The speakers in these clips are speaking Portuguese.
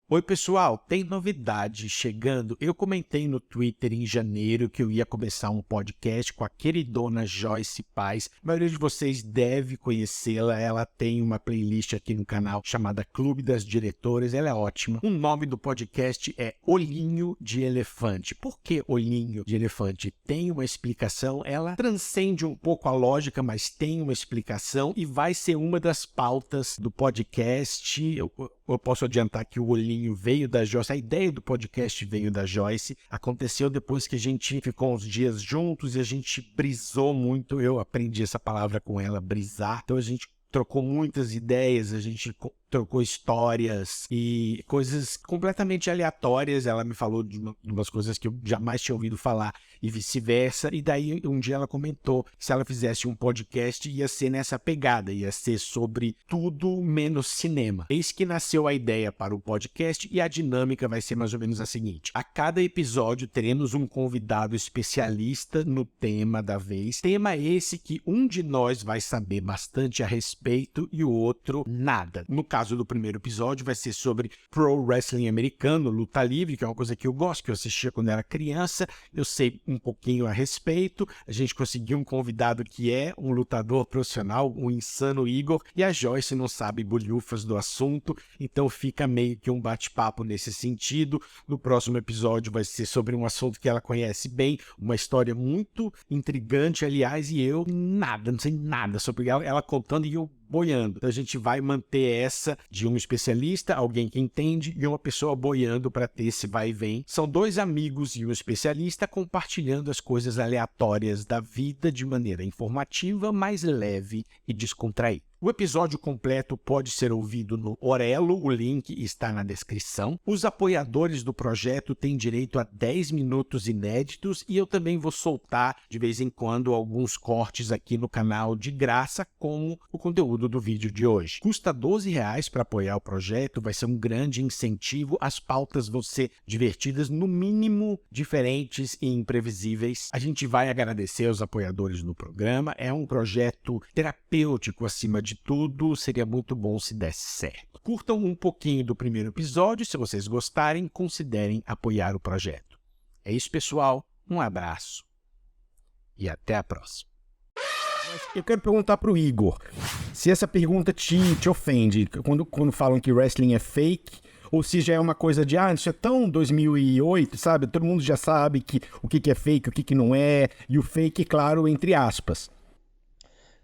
Oi pessoal, tem novidade chegando. Eu comentei no Twitter em janeiro que eu ia começar um podcast com a queridona Joyce Paz. A maioria de vocês deve conhecê-la, ela tem uma playlist aqui no canal chamada Clube das Diretoras, ela é ótima. O nome do podcast é Olhinho de Elefante. Por que Olhinho de Elefante? Tem uma explicação, ela transcende um pouco a lógica, mas tem uma explicação e vai ser uma das pautas do podcast. Eu posso adiantar que o Olhinho veio da Joyce, a ideia do podcast veio da Joyce, aconteceu depois que a gente ficou uns dias juntos e a gente brisou muito, eu aprendi essa palavra com ela, brisar, então a gente trocou muitas ideias, a gente trocou histórias e coisas completamente aleatórias. Ela me falou de umas coisas que eu jamais tinha ouvido falar e vice-versa. E daí um dia ela comentou que se ela fizesse um podcast ia ser nessa pegada, ia ser sobre tudo menos cinema. Eis que nasceu a ideia para o podcast e a dinâmica vai ser mais ou menos a seguinte. A cada episódio teremos um convidado especialista no tema da vez. Tema esse que um de nós vai saber bastante a respeito e o outro nada. No caso do primeiro episódio vai ser sobre pro wrestling americano, luta livre, que é uma coisa que eu gosto, que eu assistia quando era criança, eu sei um pouquinho a respeito. A gente conseguiu um convidado que é um lutador profissional, o insano Igor, e a Joyce não sabe bolhufas do assunto, então fica meio que um bate-papo nesse sentido. No próximo episódio vai ser sobre um assunto que ela conhece bem, uma história muito intrigante, aliás, e eu não sei nada sobre ela contando e eu boiando. Então a gente vai manter essa de um especialista, alguém que entende, e uma pessoa boiando para ter esse vai e vem. São dois amigos e um especialista compartilhando as coisas aleatórias da vida de maneira informativa, mais leve e descontraída. O episódio completo pode ser ouvido no Orelo, o link está na descrição. Os apoiadores do projeto têm direito a 10 minutos inéditos e eu também vou soltar de vez em quando alguns cortes aqui no canal de graça, como o conteúdo do vídeo de hoje. Custa R$12 para apoiar o projeto, vai ser um grande incentivo, as pautas vão ser divertidas, no mínimo diferentes e imprevisíveis. A gente vai agradecer aos apoiadores do programa, é um projeto terapêutico acima de tudo, seria muito bom se desse certo. Curtam um pouquinho do primeiro episódio, se vocês gostarem, considerem apoiar o projeto. É isso, pessoal, um abraço e até a próxima. Eu quero perguntar para o Igor, se essa pergunta te ofende, quando falam que wrestling é fake, ou se já é uma coisa de, isso é tão 2008, sabe? Todo mundo já sabe o que é fake, o que não é, e o fake, claro, entre aspas.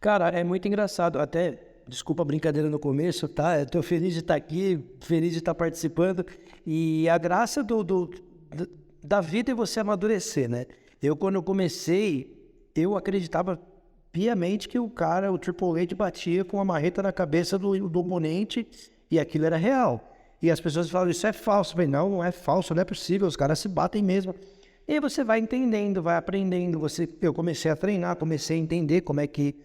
Cara, é muito engraçado, até, desculpa a brincadeira no começo, tá? Eu tô feliz de estar aqui, feliz de estar participando, e a graça da vida é você amadurecer, né? Eu, quando eu comecei, eu acreditava piamente que o Triple H batia com uma marreta na cabeça do oponente, e aquilo era real. E as pessoas falam, isso é falso. Eu falei, não é falso, não é possível, os caras se batem mesmo. E aí você vai entendendo, vai aprendendo, eu comecei a treinar, comecei a entender como é que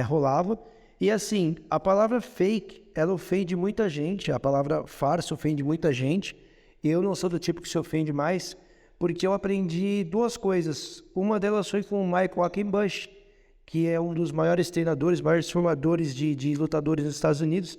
rolava. E assim, a palavra fake, ela ofende muita gente, a palavra farsa ofende muita gente. Eu não sou do tipo que se ofende mais, porque eu aprendi duas coisas. Uma delas foi com o Michael Quackenbush, que é um dos maiores treinadores, maiores formadores de lutadores nos Estados Unidos,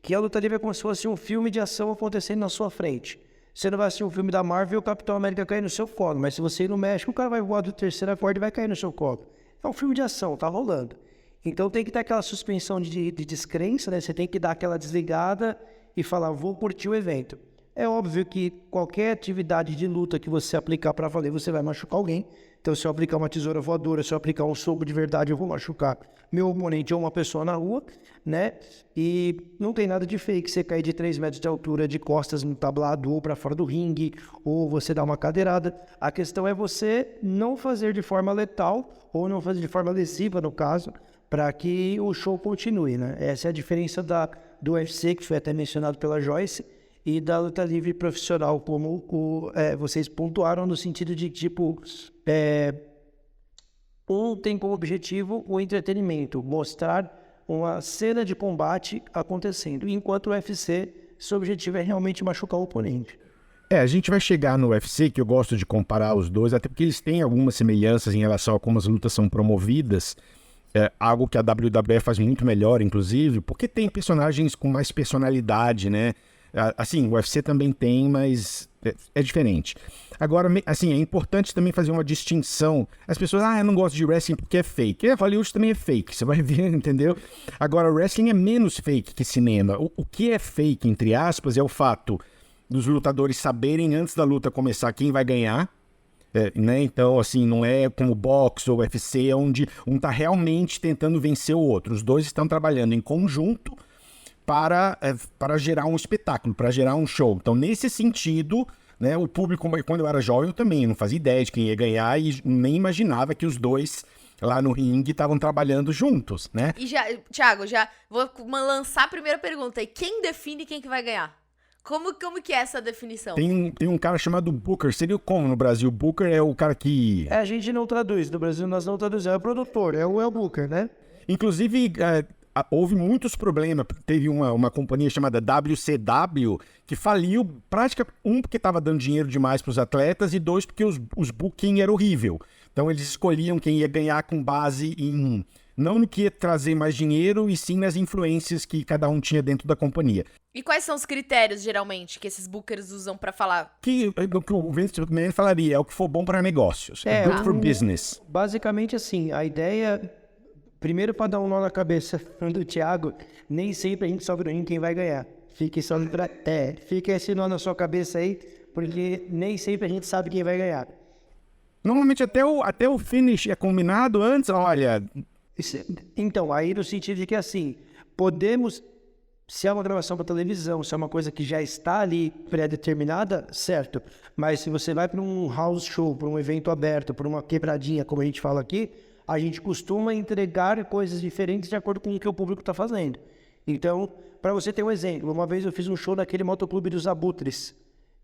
que a luta livre é como se fosse um filme de ação acontecendo na sua frente. Você não vai assistir um filme da Marvel e o Capitão América cair no seu colo, mas se você ir no México, o cara vai voar do terceira corda e vai cair no seu colo. É um filme de ação, tá rolando. Então tem que ter aquela suspensão de descrença, né? Você tem que dar aquela desligada e falar, vou curtir o evento. É óbvio que qualquer atividade de luta que você aplicar para valer, você vai machucar alguém. Então se eu aplicar uma tesoura voadora, se eu aplicar um soco de verdade, eu vou machucar meu oponente ou uma pessoa na rua, né? E não tem nada de fake você cair de 3 metros de altura de costas no tablado ou para fora do ringue, ou você dar uma cadeirada. A questão é você não fazer de forma letal, ou não fazer de forma lesiva, no caso, para que o show continue, né? Essa é a diferença do UFC, que foi até mencionado pela Joyce, e da luta livre profissional, como vocês pontuaram, no sentido de, tipo, um tem como objetivo o entretenimento, mostrar uma cena de combate acontecendo, enquanto o UFC, seu objetivo é realmente machucar o oponente. A gente vai chegar no UFC, que eu gosto de comparar os dois, até porque eles têm algumas semelhanças em relação a como as lutas são promovidas, algo que a WWE faz muito melhor, inclusive, porque tem personagens com mais personalidade, né? Assim, o UFC também tem, mas é diferente. Agora, assim, é importante também fazer uma distinção. As pessoas, eu não gosto de wrestling porque é fake. Hollywood também é fake, você vai ver, entendeu? Agora, o wrestling é menos fake que cinema. O que é fake, entre aspas, é o fato dos lutadores saberem antes da luta começar quem vai ganhar. Né? Então, assim, não é como boxe ou UFC, onde um está realmente tentando vencer o outro. Os dois estão trabalhando em conjunto para gerar um espetáculo, para gerar um show. Então, nesse sentido, né, o público, quando eu era jovem, eu também não fazia ideia de quem ia ganhar e nem imaginava que os dois lá no ringue estavam trabalhando juntos, né? E Thiago, já vou lançar a primeira pergunta aí. Quem define quem que vai ganhar? Como que é essa definição? Tem um cara chamado Booker. Seria como no Brasil? Booker é o cara que... A gente não traduz. No Brasil nós não traduzimos. É o produtor, é o Booker, né? Inclusive, houve muitos problemas. Teve uma companhia chamada WCW que faliu praticamente, porque estava dando dinheiro demais para os atletas e dois, porque os booking era horrível. Então eles escolhiam quem ia ganhar com base em... Não no que ia trazer mais dinheiro, e sim nas influências que cada um tinha dentro da companhia. E quais são os critérios, geralmente, que esses bookers usam pra falar? Que o Vince McMahon falaria, é o que for bom para negócios. É good for business. Basicamente assim, a ideia... Primeiro, para dar um nó na cabeça do Thiago, nem sempre a gente sobe no ringue quem vai ganhar. Fica esse nó na sua cabeça aí, porque nem sempre a gente sabe quem vai ganhar. Normalmente até o finish é combinado antes, olha... Então, aí no sentido de que assim, podemos, se é uma gravação para televisão, se é uma coisa que já está ali pré-determinada, certo. Mas se você vai para um house show, para um evento aberto, para uma quebradinha, como a gente fala aqui, a gente costuma entregar coisas diferentes de acordo com o que o público está fazendo. Então, para você ter um exemplo, uma vez eu fiz um show naquele motoclube dos Abutres.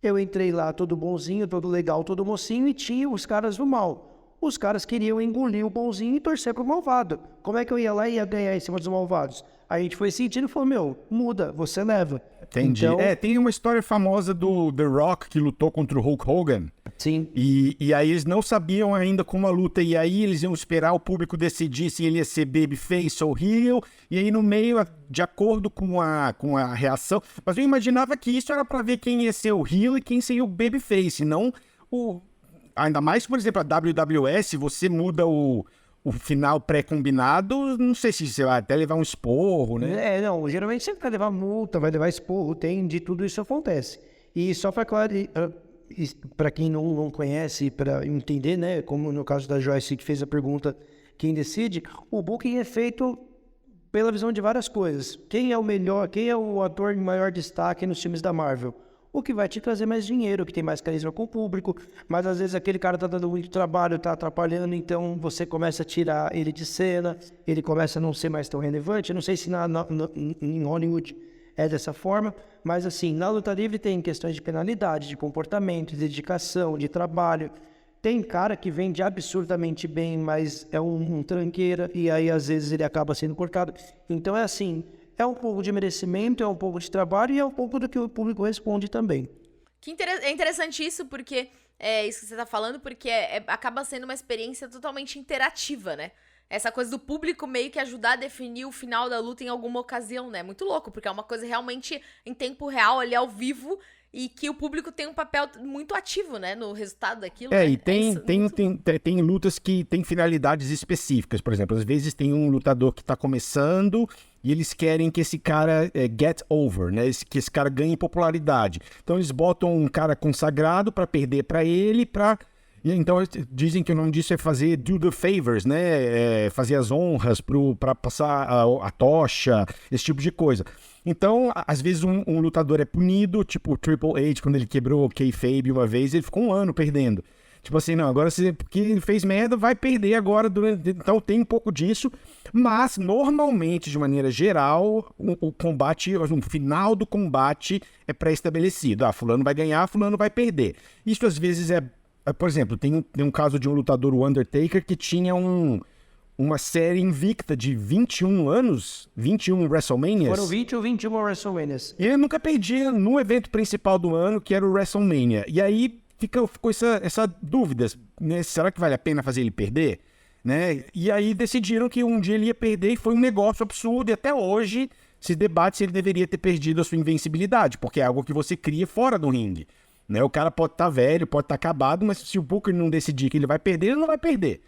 Eu entrei lá todo bonzinho, todo legal, todo mocinho, e tinha os caras do mal. Os caras queriam engolir o bonzinho e torcer pro malvado. Como é que eu ia lá e ia ganhar em cima dos malvados? A gente foi sentindo e falou, muda, você leva. Entendi. Então... tem uma história famosa do The Rock, que lutou contra o Hulk Hogan. Sim. E aí eles não sabiam ainda como a luta ia aí, eles iam esperar o público decidir se ele ia ser babyface ou heel, e aí no meio, de acordo com a reação... Mas eu imaginava que isso era para ver quem ia ser o heel e quem seria o babyface, não o... Ainda mais, por exemplo, a WWS, você muda o final pré-combinado, não sei se você vai até levar um esporro, né? Não, geralmente você vai levar multa, vai levar esporro, de tudo isso acontece. E só para para quem não conhece, para entender, né, como no caso da Joyce que fez a pergunta, quem decide, o booking é feito pela visão de várias coisas. Quem é o melhor, quem é o ator em maior destaque nos filmes da Marvel? O que vai te trazer mais dinheiro, o que tem mais carisma com o público, mas às vezes aquele cara tá dando muito trabalho, tá atrapalhando, então você começa a tirar ele de cena, ele começa a não ser mais tão relevante. Eu não sei se em Hollywood é dessa forma, mas assim, na luta livre tem questões de penalidade, de comportamento, de dedicação, de trabalho. Tem cara que vende absurdamente bem, mas é um tranqueira, e aí às vezes ele acaba sendo cortado. Então é assim... É um pouco de merecimento, é um pouco de trabalho e é um pouco do que o público responde também. É interessante isso, porque é isso que você tá falando, porque acaba sendo uma experiência totalmente interativa, né? Essa coisa do público meio que ajudar a definir o final da luta em alguma ocasião, né? Muito louco, porque é uma coisa realmente em tempo real, ali ao vivo, e que o público tem um papel muito ativo, né? No resultado daquilo. Né? E tem lutas que tem finalidades específicas. Por exemplo, às vezes tem um lutador que tá começando e eles querem que esse cara get over, né? Que esse cara ganhe popularidade. Então eles botam um cara consagrado para perder para ele, então dizem que o nome disso é fazer do the favors, né? Fazer as honras para passar a tocha, esse tipo de coisa. Então, às vezes um lutador é punido, tipo o Triple H, quando ele quebrou o kayfabe uma vez, ele ficou um ano perdendo. Tipo assim, não, agora porque ele fez merda, vai perder agora. Então tem um pouco disso, mas normalmente, de maneira geral, o combate, o final do combate é pré-estabelecido. Fulano vai ganhar, fulano vai perder. Isso às vezes por exemplo, tem um caso de um lutador, o Undertaker, que tinha uma série invicta de 21 anos, 21 WrestleManias. Foram 20 ou 21 WrestleManias. E ele nunca perdia no evento principal do ano, que era o WrestleMania. E aí ficou essa dúvida, né? Será que vale a pena fazer ele perder? Né? E aí decidiram que um dia ele ia perder e foi um negócio absurdo. E até hoje se debate se ele deveria ter perdido a sua invencibilidade, porque é algo que você cria fora do ringue. Né? O cara pode estar velho, pode estar acabado, mas se o Booker não decidir que ele vai perder, ele não vai perder.